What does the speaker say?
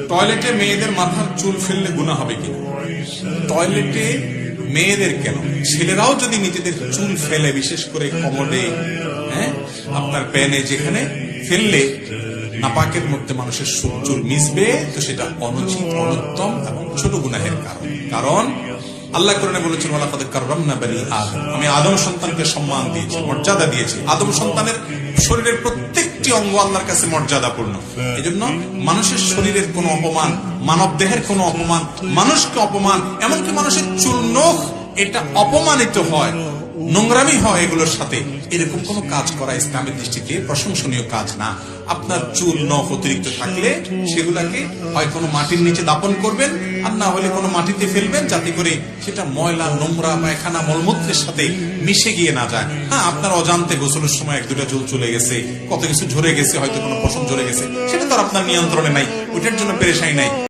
টয়লেটে মেয়েদের মাথার চুল ফেললে গুনাহ হবে কিনা? টয়লেটে মেয়েদের কেন, ছেলেরাও যদি নিজেদের চুল ফেলে, বিশেষ করে কমোডে, আপনার প্যানে, যেখানে ফেললে নাপাকের মধ্যে মানুষের চুল মিশবে, তো সেটা অনুচিত, অনুত্তম এবং ছোট গুনাহের কারণ। কারণ আল্লাহ কোরআনে বলেছেন, ওয়ালাকাদ কাররামনা বানি আদম, আমি আদম সন্তানকে সম্মান দিয়েছি, মর্যাদা দিয়েছি। আদম সন্তানের শরীরের প্রত্যেকটি অঙ্গ আল্লাহর কাছে মর্যাদাপূর্ণ। এজন্য মানুষের শরীরের কোনো অপমান, মানব দেহের কোনো অপমান, মানুষকে অপমান, এমনকি মানুষের চুল নখ, এটা অপমানিত হয়, নোংরামি হয় এগুলোর সাথে, এরকম কোন কাজ করা ইসলামের দৃষ্টিতে প্রশংসনীয় কাজ না। আপনার চুল নখ অতিরিক্ত থাকলে সেগুলাকে হয় কোনো মাটির নিচে দাপন করবেন, আর না হলে কোনো মাটিতে ফেলবেন, যাতে করে সেটা ময়লা, নোংরা, পায়খানা, মলমূত্রের সাথে মিশে গিয়ে না যায়। হ্যাঁ, আপনার অজান্তে গোসলের সময় এক দুটা চুল চলে গেছে, কত কিছু ঝরে গেছে, হয়তো কোনো পশম ঝরে গেছে, সেটা তো আর আপনার নিয়ন্ত্রণে নাই, ওইটার জন্য পেরেশানি নাই।